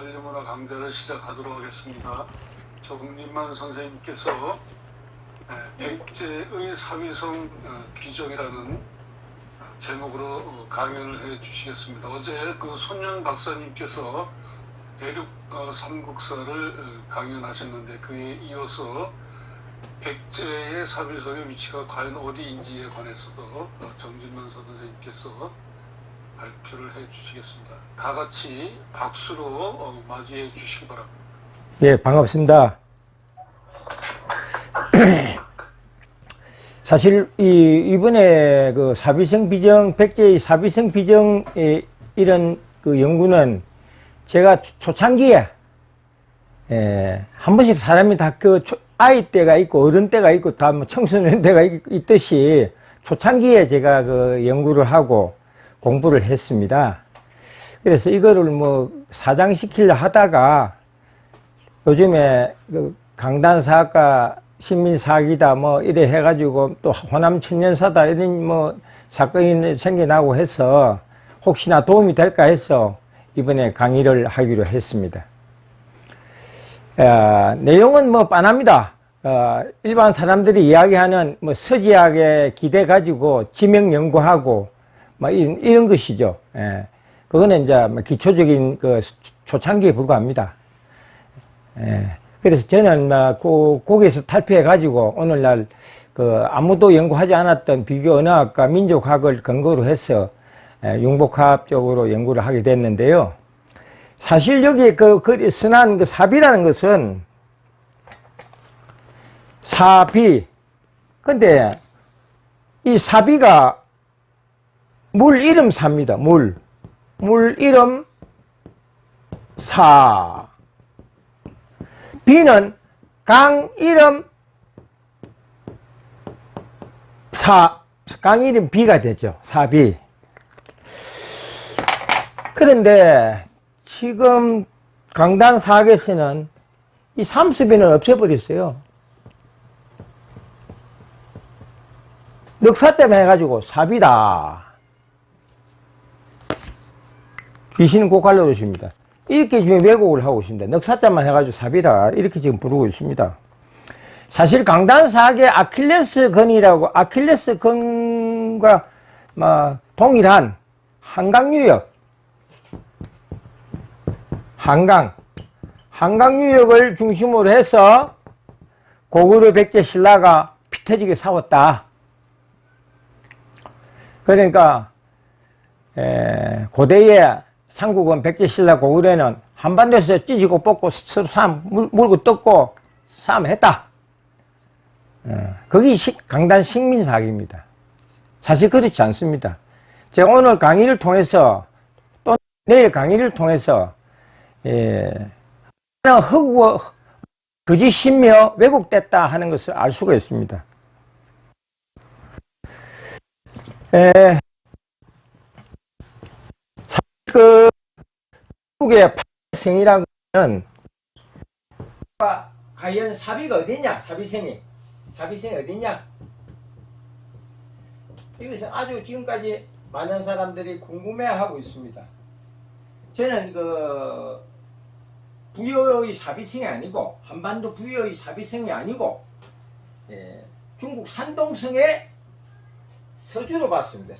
만리문화 강좌를 시작하도록 하겠습니다. 정진만 선생님께서 백제의 사위성 비정이라는 제목으로 강연을 해 주시겠습니다. 어제 그 손영 박사님께서 대륙 삼국사를 강연하셨는데 그에 이어서 백제의 사위성의 위치가 과연 어디인지에 관해서도 정진만 선생님께서 발표를 해 주시겠습니다. 다 같이 박수로 맞이해 주시기 바랍니다. 예, 반갑습니다. 사실 이번에 그 사비성 비정, 백제의 사비성 비정의 이런 그 연구는 제가 초창기에 한 번씩 사람이 다 그 아이 때가 있고 어른 때가 있고 다 뭐 청소년 때가 있듯이 초창기에 제가 그 연구를 하고 공부를 했습니다. 그래서 이거를 뭐 사장시키려 하다가 요즘에 그 강단사학과 신민사기다 뭐 이래 해가지고 또 호남 청년사다 이런 뭐 사건이 생겨나고 해서 혹시나 도움이 될까 해서 이번에 강의를 하기로 했습니다. 내용은 뭐 빤합니다. 일반 사람들이 이야기하는 뭐 서지학에 기대 가지고 지명 연구하고 뭐 이런 것이죠. 예. 그거는 이제 기초적인 그 초창기에 불과합니다. 예. 그래서 저는 거기에서 탈피해 가지고 오늘날 그 아무도 연구하지 않았던 비교 언어학과 민족학을 근거로 해서 융복합 쪽으로 연구를 하게 됐는데요. 사실 여기 선한 그 사비라는 것은 사비. 근데 이 사비가 물 이름 사입니다. 물 이름 사. 비는 강 이름 사. 강 이름 비가 되죠. 사비. 그런데 지금 강단사학에서는 이 삼수비는 없애버렸어요. 넉사점 해가지고 사비다. 귀신은 고칼로 오십니다. 이렇게 지금 왜곡을 하고 있습니다. 넉사점만 해가지고 사비다. 이렇게 지금 부르고 있습니다. 사실 강단사학의 아킬레스건이라고, 아킬레스건과 동일한 한강유역, 한강유역을 중심으로 해서 고구려 백제 신라가 피 터지게 싸웠다. 그러니까 고대의 삼국은 백제 신라 고구려는 한반도에서 찢고 뽑고 서로 물고 뜯고 싸움했다. 그게 강단 식민사학입니다. 사실 그렇지 않습니다. 제가 오늘 강의를 통해서 또 내일 강의를 통해서 허구 거짓이며 왜곡됐다 하는 것을 알 수가 있습니다. 그 한국의 파생이라고 하면 과연 사비가 어디냐? 사비성이 어디냐? 이것은 아주 지금까지 많은 사람들이 궁금해하고 있습니다. 저는 그 부여의 사비성이 아니고 한반도 부여의 사비성이 아니고 중국 산동성의 서주로 봤습니다.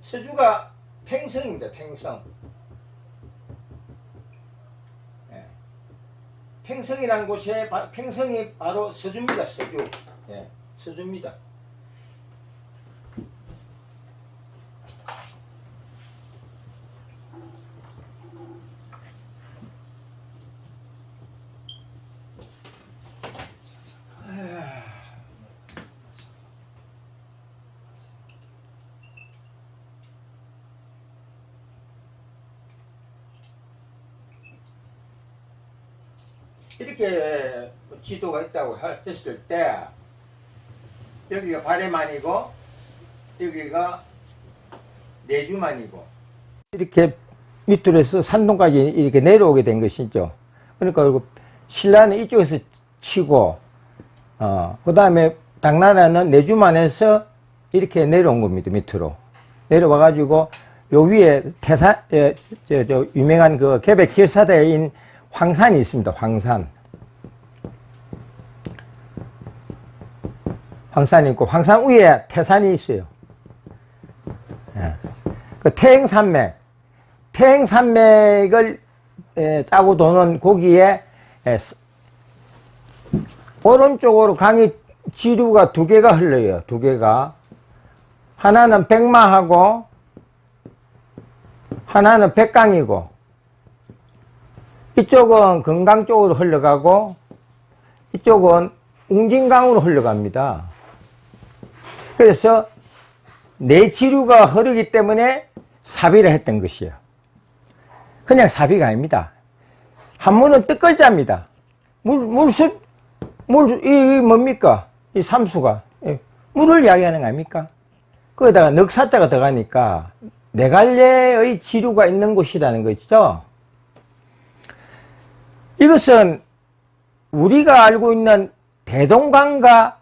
서주가 팽성입니다. 팽성이라는 곳에 팽성이 바로 서주입니다. 서주입니다. 이렇게 지도가 있다고 했을 때 여기가 발해만이고 여기가 내주만이고 이렇게 밑으로 해서 산동까지 이렇게 내려오게 된 것이죠. 그러니까 신라는 이쪽에서 치고 그 다음에 당나라는 내주만에서 이렇게 내려온 겁니다. 밑으로 내려와 가지고 요 위에 유명한 그 개백 결사대인 황산이 있습니다. 황산이 있고, 황산 위에 태산이 있어요. 예. 그 태행산맥을 짜고 도는 거기에 오른쪽으로 강이 지류가 두 개가 흘러요. 두 개가. 하나는 백마하고 하나는 백강이고, 이쪽은 금강 쪽으로 흘러가고 이쪽은 웅진강으로 흘러갑니다. 그래서 네 지류가 흐르기 때문에 사비를 했던 것이에요. 그냥 사비가 아닙니다. 한문은 뜻글자입니다. 이 뭡니까? 이 삼수가. 물을 이야기하는 거 아닙니까? 거기다가 넉사자가 들어가니까 네 갈래의 지류가 있는 곳이라는 것이죠. 이것은 우리가 알고 있는 대동강과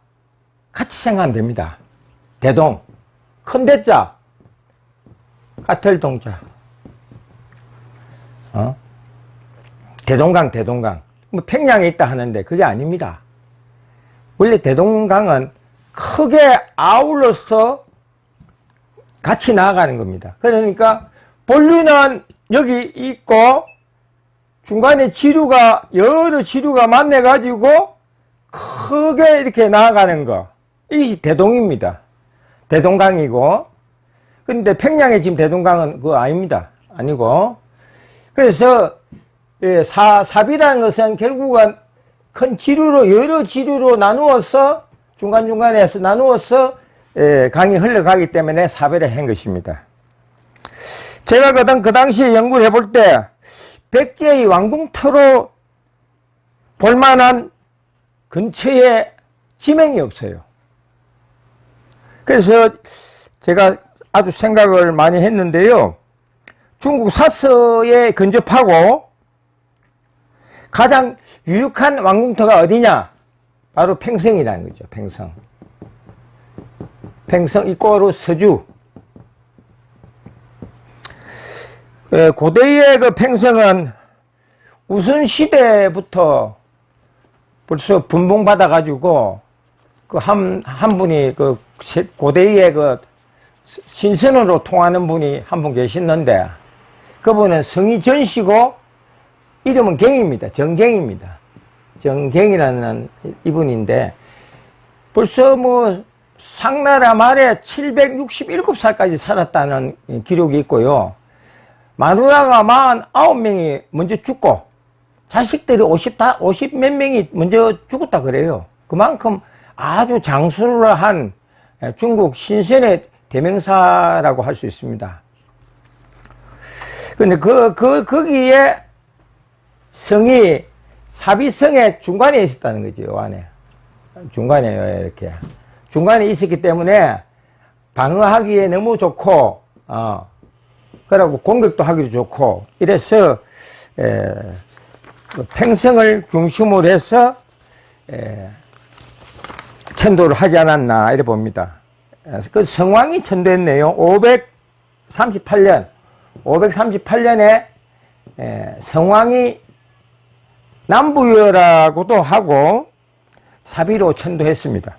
같이 생각하면 됩니다. 대동, 큰 대자, 까틀 동자. 대동강. 뭐 평양에 있다 하는데 그게 아닙니다. 원래 대동강은 크게 아울러서 같이 나아가는 겁니다. 그러니까 본류는 여기 있고 중간에 여러 지류가 만나가지고 크게 이렇게 나아가는 거. 이것이 대동입니다. 대동강이고. 근데 평양에 지금 대동강은 그거 아닙니다. 아니고. 그래서, 사비라는 것은 결국은 큰 지류로, 여러 지류로 나누어서, 중간중간에서 나누어서, 강이 흘러가기 때문에 사비를 한 것입니다. 제가 그 당시에 연구를 해볼 때, 백제의 왕궁터로 볼만한 근처에 지명이 없어요. 그래서 제가 아주 생각을 많이 했는데요. 중국 사서에 근접하고 가장 유력한 왕궁터가 어디냐? 바로 팽성이라는 거죠. 팽성 이꼬르 서주. 고대의 그 팽성은 우선시대부터 벌써 분봉받아가지고 그 한 분이 그 고대의 그 신선으로 통하는 분이 한 분 계시는데 그분은 성이 전시고 이름은 갱입니다. 정갱입니다. 정갱이라는 이분인데 벌써 뭐 상나라 말에 767살까지 살았다는 기록이 있고요. 마누라가 49명이 먼저 죽고 자식들이 50 몇 명이 먼저 죽었다 그래요. 그만큼 아주 장수를 한 중국 신선의 대명사라고 할 수 있습니다. 근데 거기에 성이 사비성의 중간에 있었다는 거죠. 요 안에. 중간에 이렇게. 중간에 있었기 때문에 방어하기에 너무 좋고, 그러고 공격도 하기도 좋고, 이래서, 팽성을 중심으로 해서, 천도를 하지 않았나, 이래 봅니다. 그 성왕이 천도했네요. 538년에 성왕이 남부여라고도 하고 사비로 천도했습니다.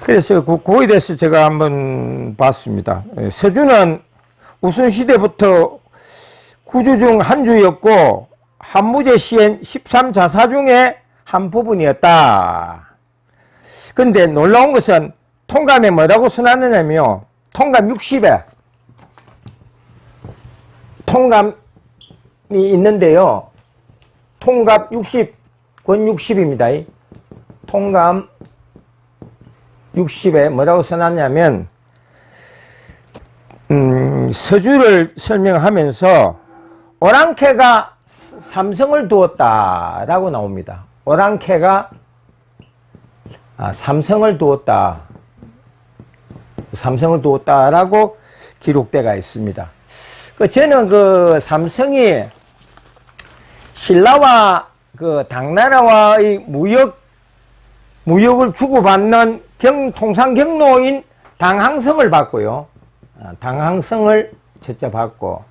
그래서 그거에 대해서 제가 한번 봤습니다. 서주는 우순시대부터 구주 중 한 주였고 한무제 시엔 13자사 중에 한 부분이었다. 근데 놀라운 것은 통감에 뭐라고 써놨느냐면요. 통감 60에 통감이 있는데요. 통감 60, 권 60입니다. 통감 60에 뭐라고 써놨냐면 서주를 설명하면서 오랑캐가 삼성을 두었다라고 나옵니다. 오랑캐가 삼성을 두었다라고 기록되어 있습니다. 저는 그 삼성이 신라와 그 당나라와의 무역을 주고받는 통상 경로인 당항성을 봤고요. 당항성을 첫째 봤고,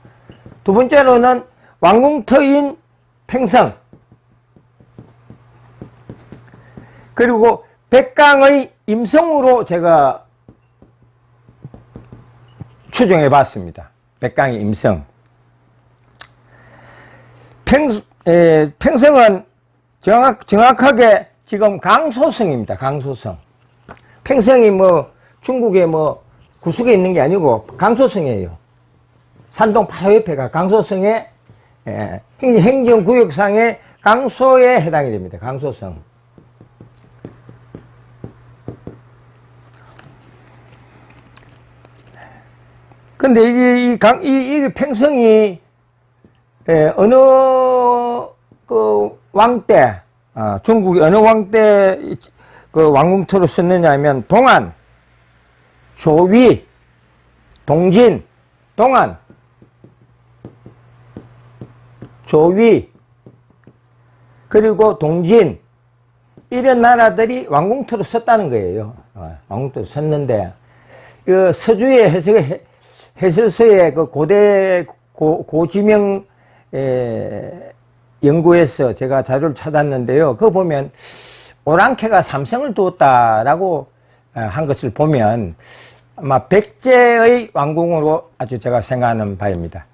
두 번째로는 왕궁터인 팽성, 그리고 백강의 임성으로 제가 추정해 봤습니다. 백강의 임성. 팽성은 정확하게 지금 강소성입니다. 강소성. 팽성이 뭐 중국에 뭐 구석에 있는 게 아니고 강소성이에요. 산동 바로 옆에가 강소성의 행정구역상의 강소에 해당이 됩니다. 강소성. 근데 이게 팽성이 어느 그 왕 때, 중국이 어느 왕 때 그 왕궁터로 썼느냐 하면 동안, 조위, 동진, 동안, 조위, 그리고 동진, 이런 나라들이 왕궁터로 썼다는 거예요. 왕궁터로 썼는데, 그 서주의 해설서의 그 고대 고지명 연구에서 제가 자료를 찾았는데요. 그거 보면 오랑캐가 삼성을 두었다라고 한 것을 보면 아마 백제의 왕궁으로 아주 제가 생각하는 바입니다.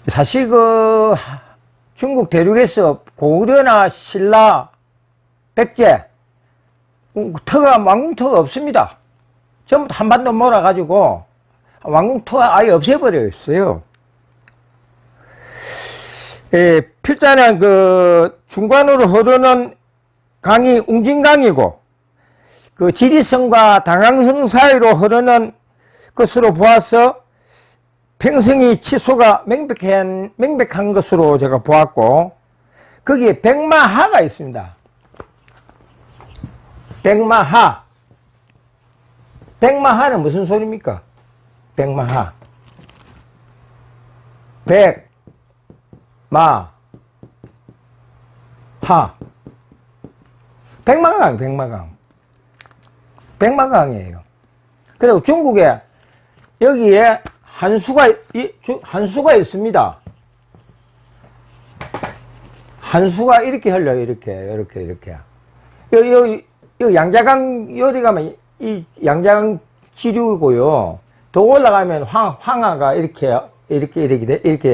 사실 그 중국 대륙에서 고구려나 신라, 백제 터가 왕궁터가 없습니다. 전부 다 한반도 몰아가지고 왕궁터가 아예 없애버렸어요. 필자는 그 중간으로 흐르는 강이 웅진강이고, 그 지리성과 당항성 사이로 흐르는 것으로 보아서 팽성이 치수가 명백한 것으로 제가 보았고, 거기에 백마하가 있습니다. 백마하. 백마하는 무슨 소리입니까? 백마하. 하. 백마강, 백마강. 백마강이에요. 그리고 중국에 여기에 한수가 있습니다. 한수가 이렇게 흘러요. 이렇게. 여기 양자강, 여기 가면 이 양자강 지류고요. 더 올라가면 황하가 이렇게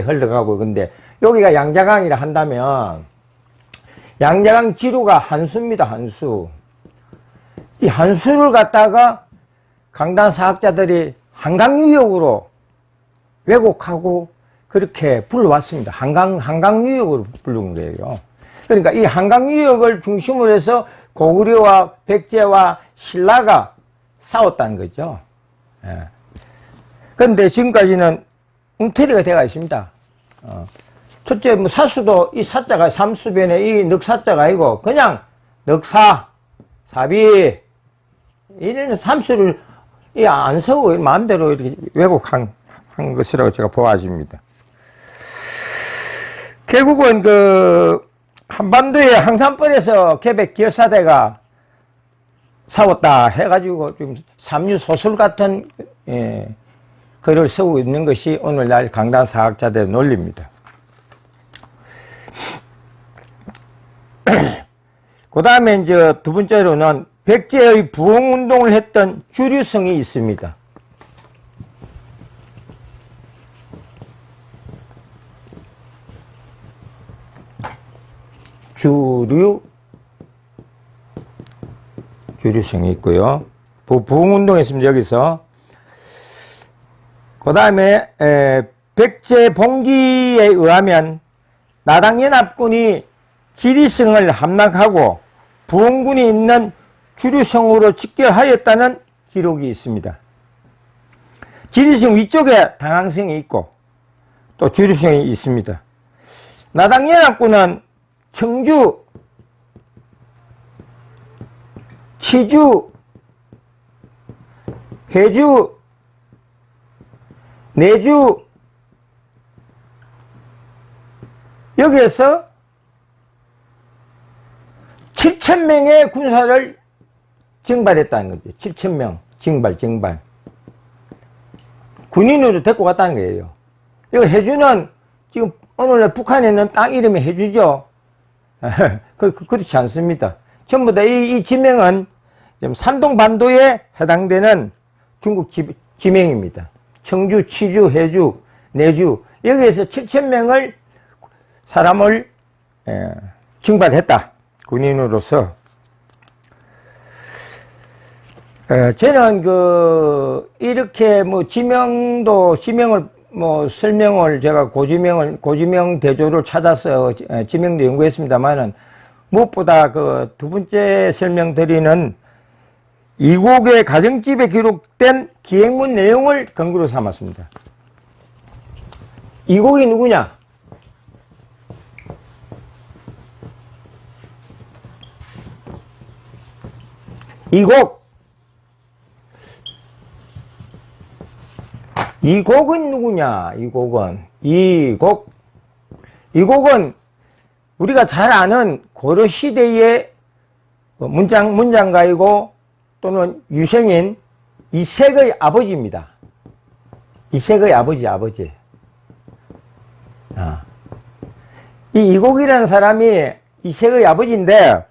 흘러가고, 근데 여기가 양자강이라 한다면 양자강 지류가 한수입니다. 한수. 이 한수를 갖다가 강단사학자들이 한강유역으로 왜곡하고 그렇게 불러왔습니다. 한강유역으로 부른 거예요. 그러니까 이 한강유역을 중심으로 해서 고구려와 백제와 신라가 싸웠다는 거죠. 그런데 지금까지는 웅터리가 되어 있습니다. 첫째, 뭐, 사수도 이 사자가 삼수변에 이 넉사자가 아니고, 그냥 넉사, 사비, 이런 삼수를 안 쓰고 마음대로 이렇게 왜곡한 것이라고 제가 보아집니다. 결국은 그, 한반도의 항산벌에서 계백 기열사대가 싸웠다 해가지고 좀 삼류소설 같은, 글을 쓰고 있는 것이 오늘날 강단사학자들의 논리입니다. 그 다음에 이제 두 번째로는 백제의 부흥운동을 했던 주류성이 있습니다. 주류성이 있고요. 부흥운동이 있습니다. 여기서. 그 다음에 백제 봉기에 의하면 나당연합군이 지리성을 함락하고 부흥군이 있는 주류성으로 직결하였다는 기록이 있습니다. 지리성 위쪽에 당항성이 있고 또 주류성이 있습니다. 나당연합군은 청주, 치주, 해주, 내주, 여기에서 7,000명의 군사를 징발했다는 거죠. 7,000명 징발. 군인으로 데리고 갔다는 거예요. 이거 해주는, 지금 오늘날 북한에 있는 땅 이름이 해주죠. 그렇지 않습니다. 전부 다 이 지명은 지금 산동반도에 해당되는 중국 지명입니다. 청주, 치주, 해주, 내주, 여기에서 7,000명을 사람을 징발했다. 군인으로서. 저는 이렇게 지명을 설명을 제가 고지명 대조를 찾아서 지명도 연구했습니다만은 무엇보다 두 번째 설명드리는 이곡의 가정집에 기록된 기행문 내용을 근거로 삼았습니다. 이곡이 누구냐? 이곡은 누구냐? 이곡은 우리가 잘 아는 고려 시대의 문장가이고 또는 유생인 이색의 아버지입니다. 이색의 아버지. 이 이곡이라는 사람이 이색의 아버지인데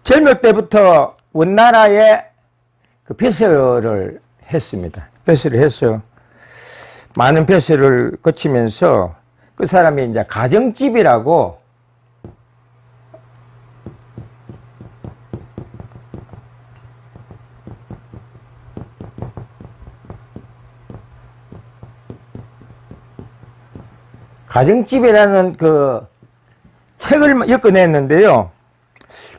젊을 때부터 원나라에 벼슬을 했습니다. 벼슬을 해서 많은 벼슬을 거치면서 그 사람이 이제 가정집이라고 가정집이라는 책을 엮어냈는데요.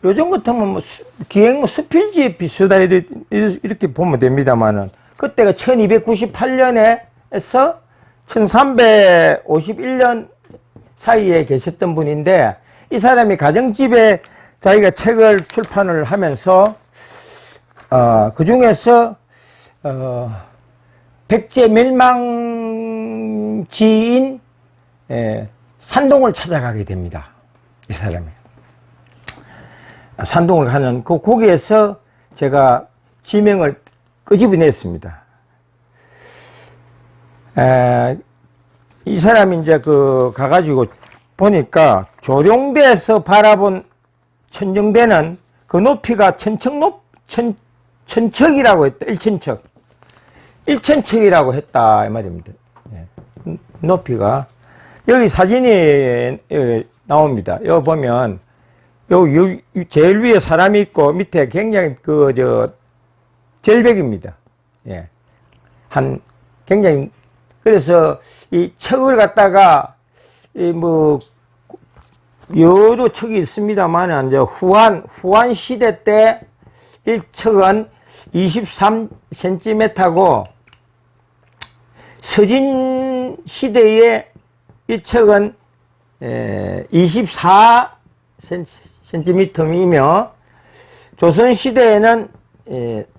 요즘 같으면 기행 수필집 비슷하다 이렇게 보면 됩니다만은 그때가 1298년에서 1351년 사이에 계셨던 분인데 이 사람이 가정집에 자기가 책을 출판을 하면서 그 중에서 백제 멸망지인 산동을 찾아가게 됩니다. 이 사람이. 산동을 가는 거기에서 제가 지명을 끄집어냈습니다. 이 사람이 이제 가가지고 보니까 조룡대에서 바라본 천정대는 그 높이가 천척이라고 했다. 1천척이라고 했다. 이 말입니다. 높이가. 여기 사진이 나옵니다. 여기 보면, 여기 제일 위에 사람이 있고, 밑에 굉장히 절벽입니다. 예. 굉장히, 그래서 이 척을 갖다가, 여러 척이 있습니다만, 이제 후한 시대 때 1척은 23cm고, 서진 시대의 1척은 24cm이며 조선 시대에는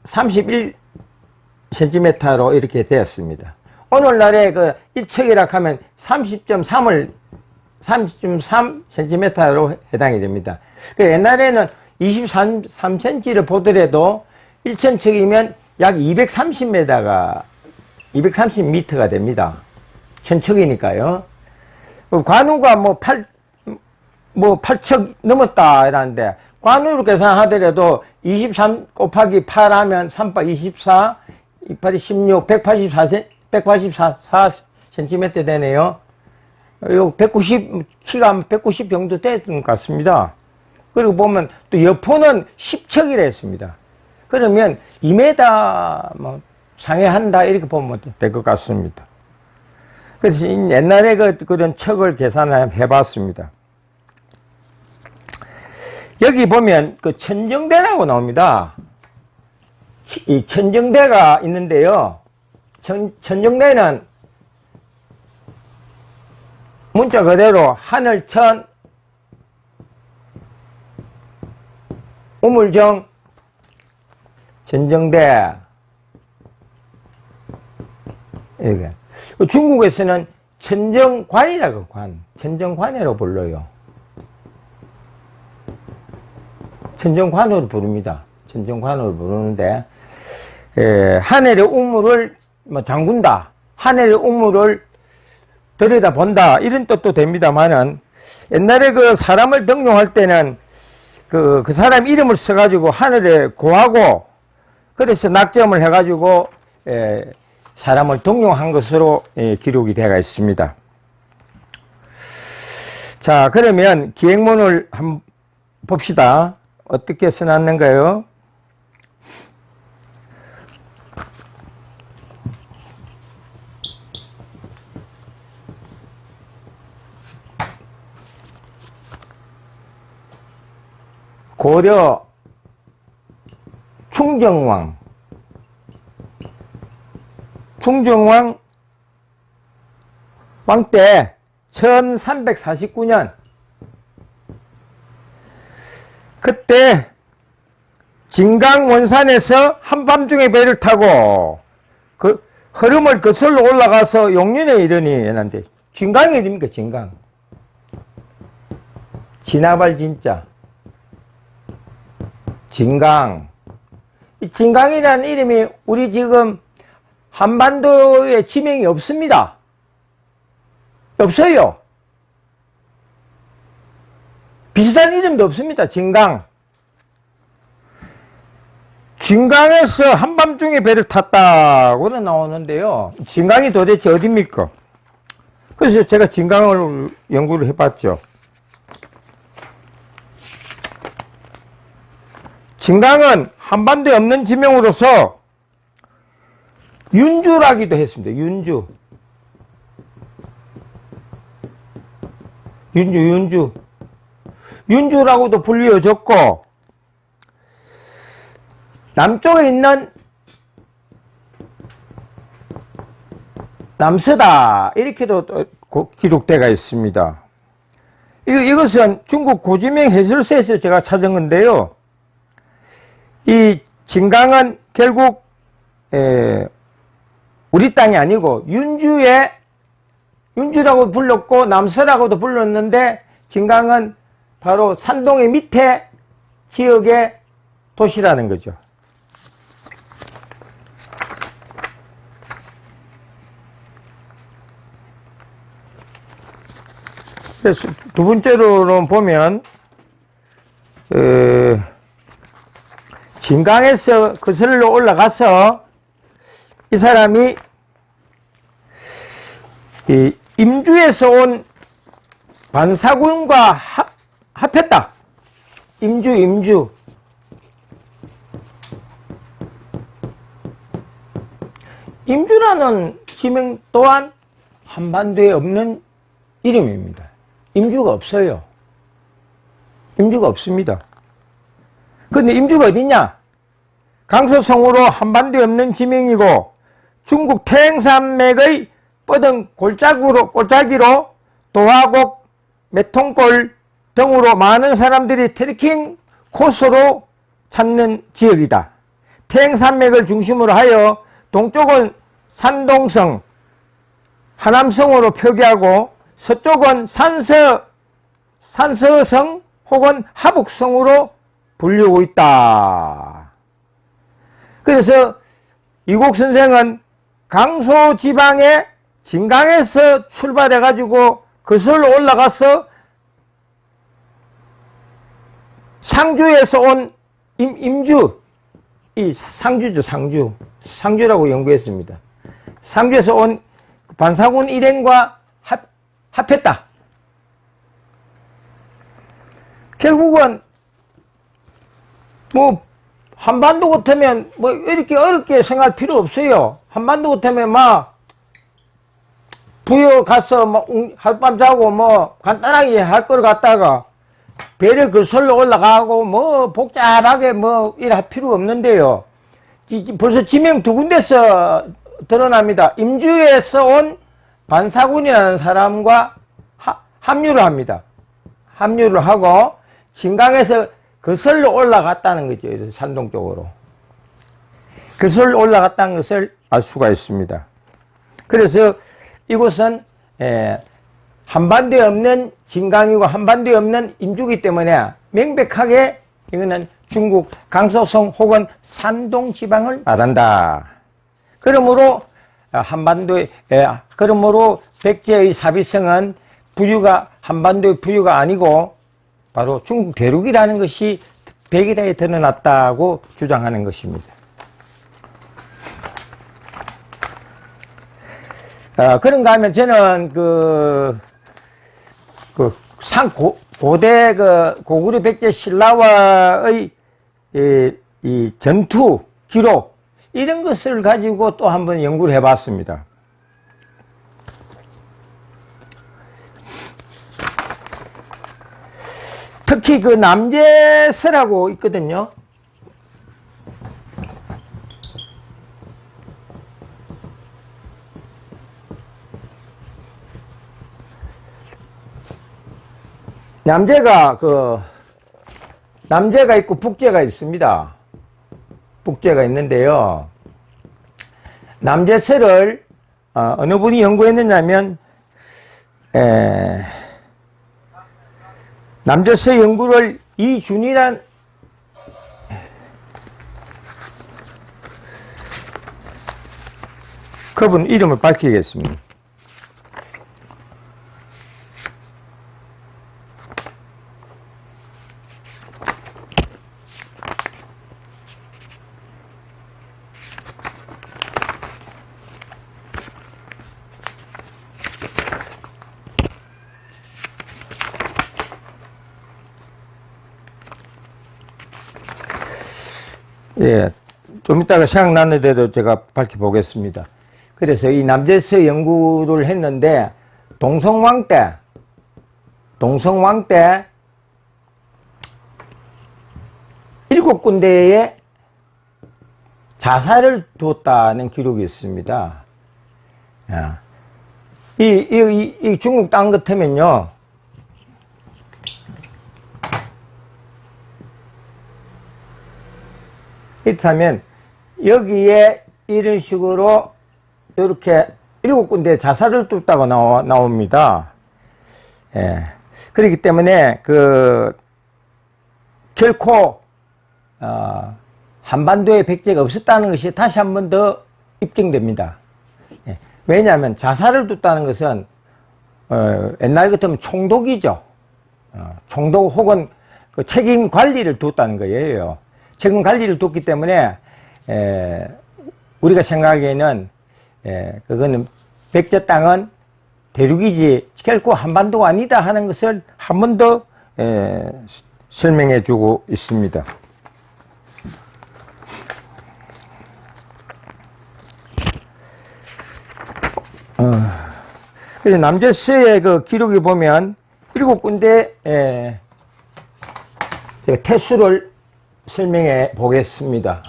31cm로 이렇게 되었습니다. 오늘날에 1척이라 하면 30.3cm로 해당이 됩니다. 옛날에는 23cm를 보더라도 1천척이면 약 230m가 됩니다. 천척이니까요. 관우가 8척 넘었다 이라는데 관우로 계산하더라도 23 곱하기 8 하면 3빠 24, 28이 16, 184cm 되네요. 요 190, 키가 190 정도 되는 것 같습니다. 그리고 보면 또 여포는 10척이라 했습니다. 그러면 2m 상회한다 이렇게 보면 될 것 같습니다. 그래서 옛날에 그런 척을 계산을 해봤습니다. 여기 보면 천정대라고 나옵니다. 이 천정대가 있는데요. 천정대는 문자 그대로 하늘천, 우물정, 천정대. 이게. 중국에서는 천정관이라고 천정관이라고 불러요. 천정관으로 부릅니다. 천정관으로 부르는데 하늘의 우물을 뭐 잠군다, 하늘의 우물을 들여다본다 이런 뜻도 됩니다만은, 옛날에 그 사람을 등용할 때는 그 사람 이름을 써가지고 하늘에 고하고, 그래서 낙점을 해가지고 사람을 등용한 것으로 기록이 되어 있습니다. 자, 그러면 기행문을 한번 봅시다. 어떻게 써놨는가요? 고려 충정왕 왕 때 1349년 그때 진강원산에서 한밤중에 배를 타고 그 흐름을 거슬러 올라가서 용륜에 이르니 했는데, 진강이 어딥니까? 진강, 진화발 진짜 진강. 이 진강이라는 이름이 우리 지금 한반도에 지명이 없습니다. 없어요. 비슷한 이름도 없습니다. 진강. 진강에서 한밤중에 배를 탔다고는 나오는데요. 진강이 도대체 어딥니까? 그래서 제가 진강을 연구를 해봤죠. 진강은 한반도에 없는 지명으로서 윤주라기도 했습니다. 윤주라고도 불리어졌고, 남쪽에 있는 남서다 이렇게도 기록되어 있습니다. 이것은 중국 고지명 해설서에서 제가 찾은 건데요. 이 진강은 결국 우리 땅이 아니고 윤주라고 불렀고 남서라고도 불렀는데, 진강은 바로 산동의 밑에 지역의 도시라는 거죠. 그래서 두 번째로 보면 진강에서 거슬러 올라가서 이 사람이 이 임주에서 온 반사군과 합했다. 임주. 임주라는 지명 또한 한반도에 없는 이름입니다. 임주가 없어요. 임주가 없습니다. 근데 임주가 어디냐? 강서성으로 한반도에 없는 지명이고, 중국 태행산맥의 뻗은 골짜기로 도화곡, 메통골 등으로 많은 사람들이 트레킹 코스로 찾는 지역이다. 태행산맥을 중심으로 하여 동쪽은 산동성, 하남성으로 표기하고, 서쪽은 산서성 혹은 하북성으로 불리고 있다. 그래서 이곡 선생은 강서 지방의 진강에서 출발해가지고 거슬러 올라가서 상주에서 온 임주, 이 상주라고 연구했습니다. 상주에서 온 반사군 일행과 합했다. 결국은 뭐 한반도 같으면 뭐 이렇게 어렵게 생각할 필요 없어요. 한반도 같으면 막 부여 가서 뭐 하룻밤 자고 뭐 간단하게 할 걸 갖다가 배를 거슬러 올라가고 뭐 복잡하게 뭐 이럴 필요가 없는데요. 벌써 지명 두 군데서 드러납니다. 임주에서 온 반사군이라는 사람과 합류를 합니다. 합류를 하고 진강에서 거슬러 올라갔다는 거죠. 산동 쪽으로. 거슬러 올라갔다는 것을 알 수가 있습니다. 그래서 이곳은 한반도에 없는 진강이고 한반도에 없는 임주이기 때문에 명백하게 이거는 중국 강서성 혹은 산동 지방을 말한다. 그러므로 한반도에, 그러므로 백제의 사비성은 한반도의 부유가 아니고 바로 중국 대륙이라는 것이 백일하에 드러났다고 주장하는 것입니다. 그런가 하면 저는 고대 고구려 백제 신라와의 이 전투 기록 이런 것을 가지고 또 한번 연구를 해봤습니다. 특히 남제서라고 있거든요. 남제가 있고 북제가 있습니다. 북제가 있는데요. 남제서를 어느 분이 연구했느냐면 남제서 연구를 이준이란 그분 이름을 밝히겠습니다. 예, 좀 이따가 생각나는 대로 제가 밝혀보겠습니다. 그래서 이 남제서 연구를 했는데, 동성왕 때, 7군데에 자살을 두었다는 기록이 있습니다. 이 중국 땅 같으면요, 이렇다면 여기에 이런 식으로 이렇게 7군데 자살을 뚫다가 나옵니다. 예. 그렇기 때문에 결코 한반도에 백제가 없었다는 것이 다시 한 번 더 입증됩니다. 예. 왜냐하면 자살을 뒀다는 것은 옛날 같으면 총독이죠. 총독 혹은 책임 관리를 뒀다는 거예요. 책임 관리를 뒀기 때문에 우리가 생각하기에는 그거는 백제 땅은 대륙이지 결코 한반도가 아니다 하는 것을 한 번 더 설명해 주고 있습니다. 그래서 남제서의 기록에 보면 7군데 제가 태수를 설명해 보겠습니다.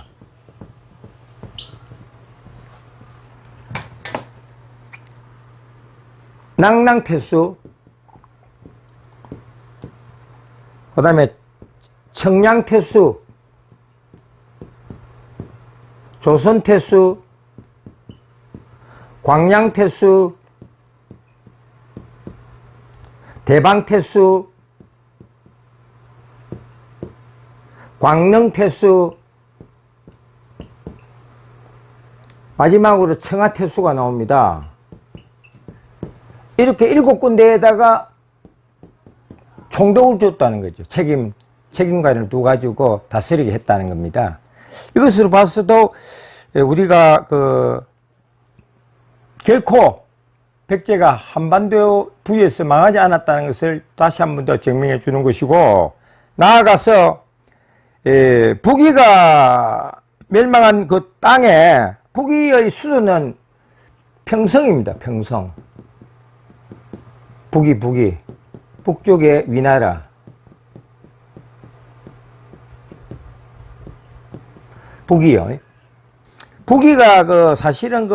낭랑태수, 그 다음에 청량태수, 조선태수, 광양태수, 대방태수, 광릉태수, 마지막으로 청하태수가 나옵니다. 이렇게 7군데에다가 총독을 줬다는 거죠. 책임관을 둬가지고 다스리게 했다는 겁니다. 이것으로 봐서도 우리가 결코 백제가 한반도 부에서 망하지 않았다는 것을 다시 한 번 더 증명해 주는 것이고, 나아가서 북위가 멸망한 그 땅에 북위의 수도는 평성입니다. 평성. 북위. 북쪽의 위나라. 북위요. 북위가 사실은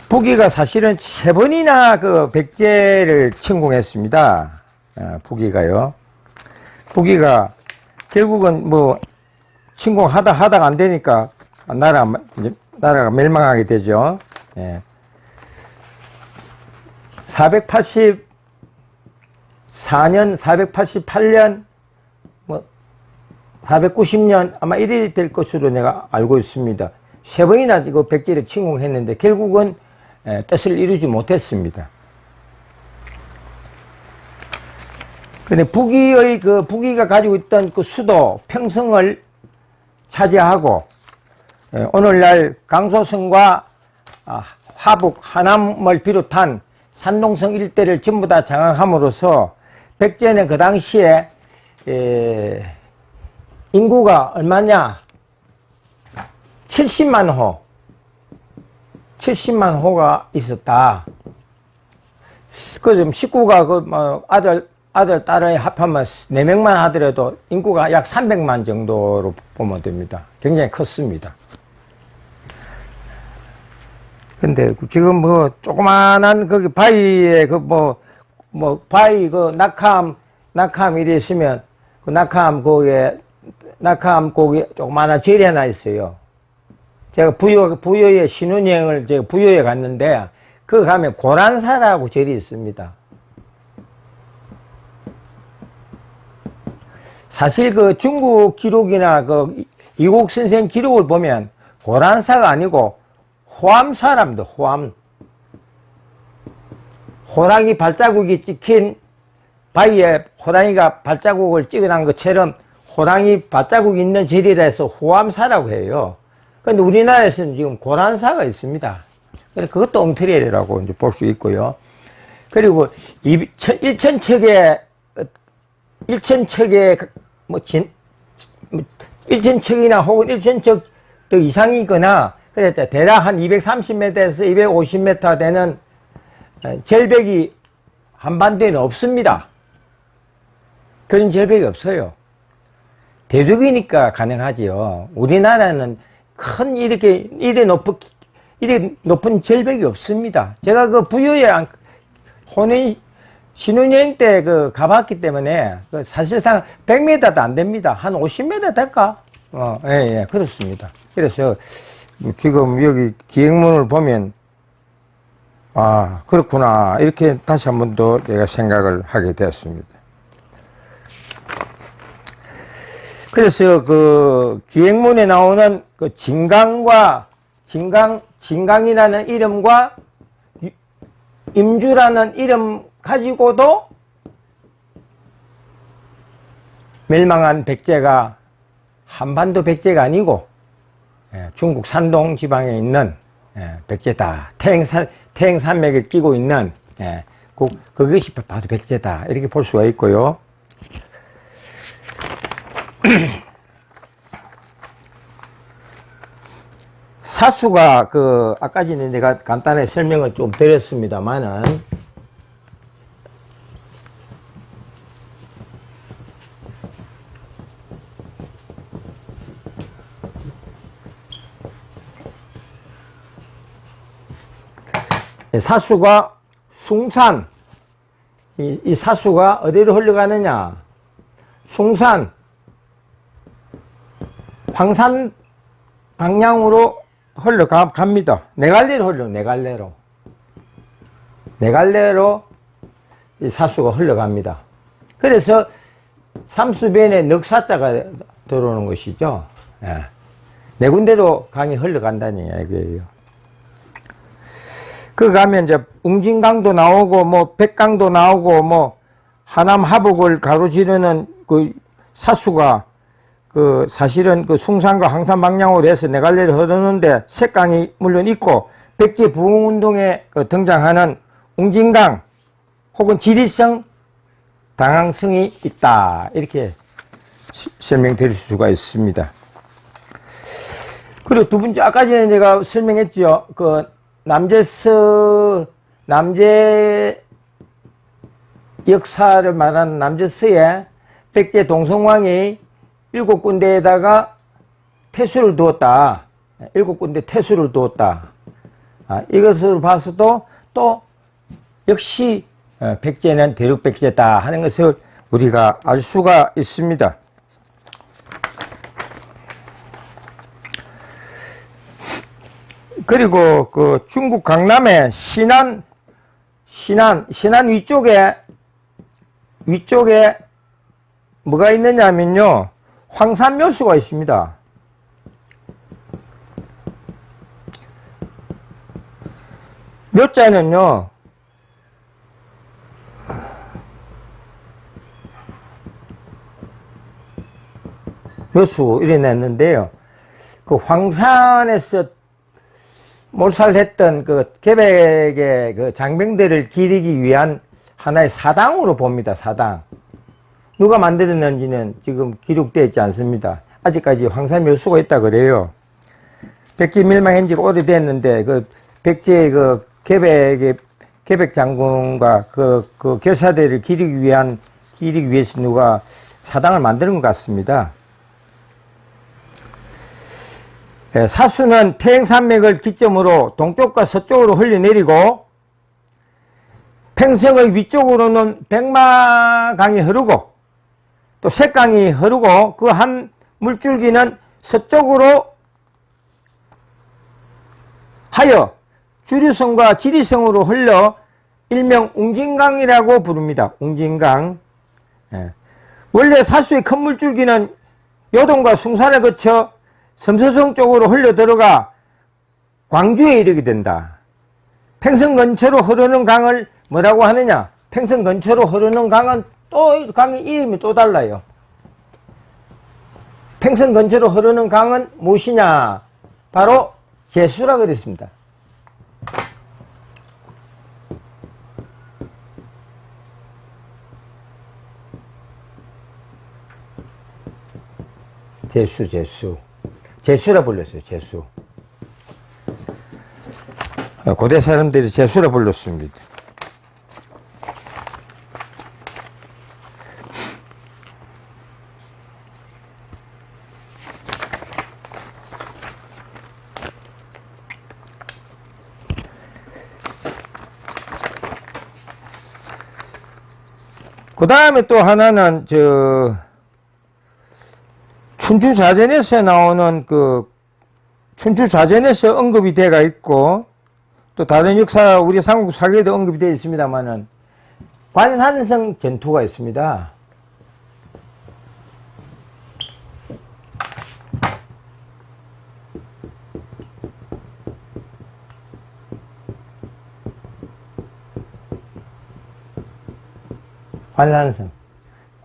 북위가 사실은 3번이나 백제를 침공했습니다. 북위가요. 북위가 결국은 침공하다가 안 되니까 나라가 멸망하게 되죠. 예. 484년, 488년, 490년 아마 이래 될 것으로 내가 알고 있습니다. 세 번이나 이거 백제를 침공했는데 결국은 뜻을 이루지 못했습니다. 근데 북이가 가지고 있던 그 수도 평성을 차지하고 오늘날 강소성과 화북, 하남을 비롯한 산동성 일대를 전부 다 장악함으로써 백제는 그 당시에 인구가 얼마냐? 70만 호. 70만 호가 있었다. 그 식구가 아들, 딸을 합하면 4명만 하더라도 인구가 약 300만 정도로 보면 됩니다. 굉장히 컸습니다. 근데 지금 뭐 조그만한 거기 바위에 바위 낙함 이래 있으면 그 낙함 거기 조그만한 절이 하나 있어요. 제가 부여에 신혼여행을 제가 부여에 갔는데 그 가면 고란사라고 절이 있습니다. 사실 그 중국 기록이나 그 이국 선생 기록을 보면 고란사가 아니고 호암사랍니다. 호암. 호랑이 발자국이 찍힌 바위에 호랑이가 발자국을 찍어놓은 것처럼 호랑이 발자국이 있는 절이라 해서 호암사라고 해요. 근데 우리나라에서는 지금 고란사가 있습니다. 그래서 그것도 엉터리라고 이제 볼 수 있고요. 그리고 1,000척의 1,000척이나 혹은 1,000척 더 이상이거나 그랬다. 대략 한 230m에서 250m 되는 절벽이 한반도에는 없습니다. 그런 절벽이 없어요. 대륙이니까 가능하지요. 우리나라는 큰 이렇게 높은 절벽이 없습니다. 제가 그 부여에 신혼여행 때 가봤기 때문에 사실상 100m도 안 됩니다. 한 50m 될까? 예, 그렇습니다. 그래서 지금 여기 기행문을 보면 아, 그렇구나. 이렇게 다시 한 번 더 내가 생각을 하게 되었습니다. 그래서 그 기행문에 나오는 그 진강이라는 이름과 임주라는 이름 가지고도 멸망한 백제가 한반도 백제가 아니고 중국 산동 지방에 있는 백제다. 태행산맥을 끼고 있는 그것이 바로 백제다. 이렇게 볼 수가 있고요. 사수가 아까 전에 내가 간단하게 설명을 좀 드렸습니다만은 사수가 숭산, 이 사수가 어디로 흘러가느냐? 숭산, 황산 방향으로 흘러갑니다. 네갈래로 이 사수가 흘러갑니다. 그래서 삼수변에 넉사자가 들어오는 것이죠. 네 군데로 강이 흘러간다는 얘기예요. 그 가면 이제 웅진강도 나오고 뭐 백강도 나오고 뭐 하남 하북을 가로지르는 그 사수가 사실은 숭산과 항산 방향으로 해서 네갈래를 흐르는데 색강이 물론 있고 백제 부흥운동에 등장하는 웅진강 혹은 지리성 당항성이 있다. 이렇게 설명드릴 수가 있습니다. 그리고 두 번째, 아까 전에 제가 설명했죠. 남제서 역사를 말하는 남제서에 백제 동성왕이 7군데에다가 태수를 두었다. 7군데 태수를 두었다. 이것을 봐서도 또 역시 백제는 대륙 백제다 하는 것을 우리가 알 수가 있습니다. 그리고 중국 강남의 신안 위쪽에 뭐가 있느냐면요, 황산묘수가 있습니다. 묘자는요, 묘수 이래 냈는데요. 그 황산에서 몰살했던 그 계백의 그 장병들을 기리기 위한 하나의 사당으로 봅니다. 사당. 누가 만들었는지는 지금 기록되어 있지 않습니다. 아직까지 황산 묘수가 있다 그래요. 백제 멸망한 지가 오래됐는데 그 백제의 그 계백 장군과 그 결사대를 기리기 위해서 누가 사당을 만드는 것 같습니다. 사수는 태행산맥을 기점으로 동쪽과 서쪽으로 흘러내리고 팽성의 위쪽으로는 백마강이 흐르고 또 색강이 흐르고 그 한 물줄기는 서쪽으로 하여 주류성과 지리성으로 흘러 일명 웅진강이라고 부릅니다. 웅진강. 원래 사수의 큰 물줄기는 요동과 숭산을 거쳐 섬서성 쪽으로 흘러 들어가 광주에 이르게 된다. 팽성 근처로 흐르는 강을 뭐라고 하느냐? 팽성 근처로 흐르는 강은 또 강의 이름이 또 달라요. 팽성 근처로 흐르는 강은 무엇이냐? 바로 제수라 그랬습니다. 제수라 불렀어요. 제수. 고대 사람들이 제수라 불렀습니다. 그 다음에 또 하나는 춘추자전에서 나오는 춘추자전에서 언급이 되어 있고 또 다른 역사 우리 삼국 사기에도 언급이 되어 있습니다만은 관산성 전투가 있습니다.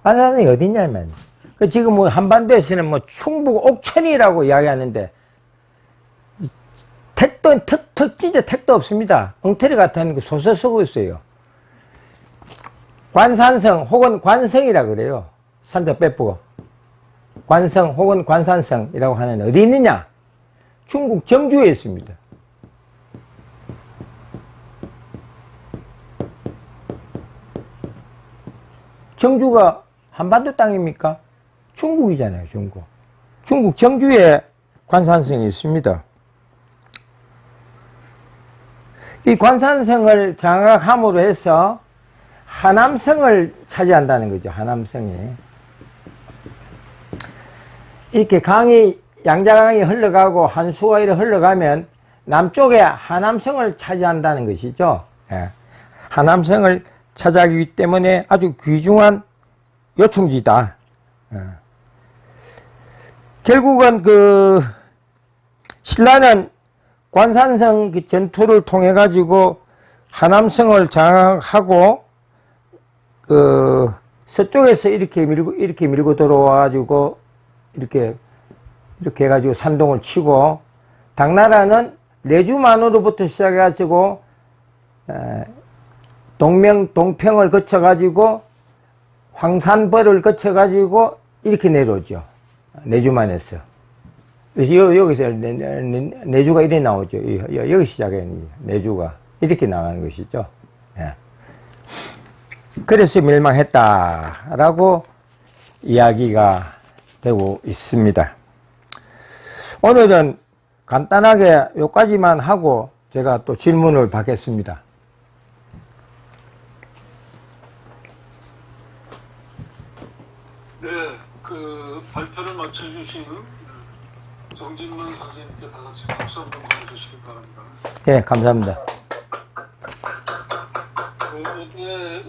관산성이 어디냐면 지금 뭐 한반도에서는 뭐 충북 옥천이라고 이야기하는데 진짜 택도 없습니다. 엉터리 같은 소설 쓰고 있어요. 관산성 혹은 관성이라 그래요. 산자 빼쁘고 관성 혹은 관산성이라고 하는 어디 있느냐? 중국 정주에 있습니다. 정주가 한반도 땅입니까? 중국이잖아요, 중국. 중국 정주에 관산성이 있습니다. 이 관산성을 장악함으로 해서 하남성을 차지한다는 거죠, 하남성이. 이렇게 양자강이 흘러가고 한수가 이렇게 흘러가면 남쪽에 하남성을 차지한다는 것이죠. 예. 하남성을 차지하기 때문에 아주 귀중한 요충지다. 결국은 신라는 관산성 전투를 통해 가지고 하남성을 장악하고 서쪽에서 이렇게 밀고 들어와 가지고 이렇게 해가지고 산동을 치고 당나라는 내주만으로부터 시작해 가지고 동평을 거쳐 가지고 황산벌을 거쳐 가지고 이렇게 내려오죠. 내주만에서. 여기서 내주가 이렇게 나오죠. 여기 시작해 내주가 이렇게 나가는 것이죠. 예. 그래서 멸망했다라고 이야기가 되고 있습니다. 오늘은 간단하게 여기까지만 하고 제가 또 질문을 받겠습니다. 네, 발표를 마쳐주신 정진문 선생님께 다 같이 박수 한번 보내주시기 바랍니다. 네, 감사합니다. 어제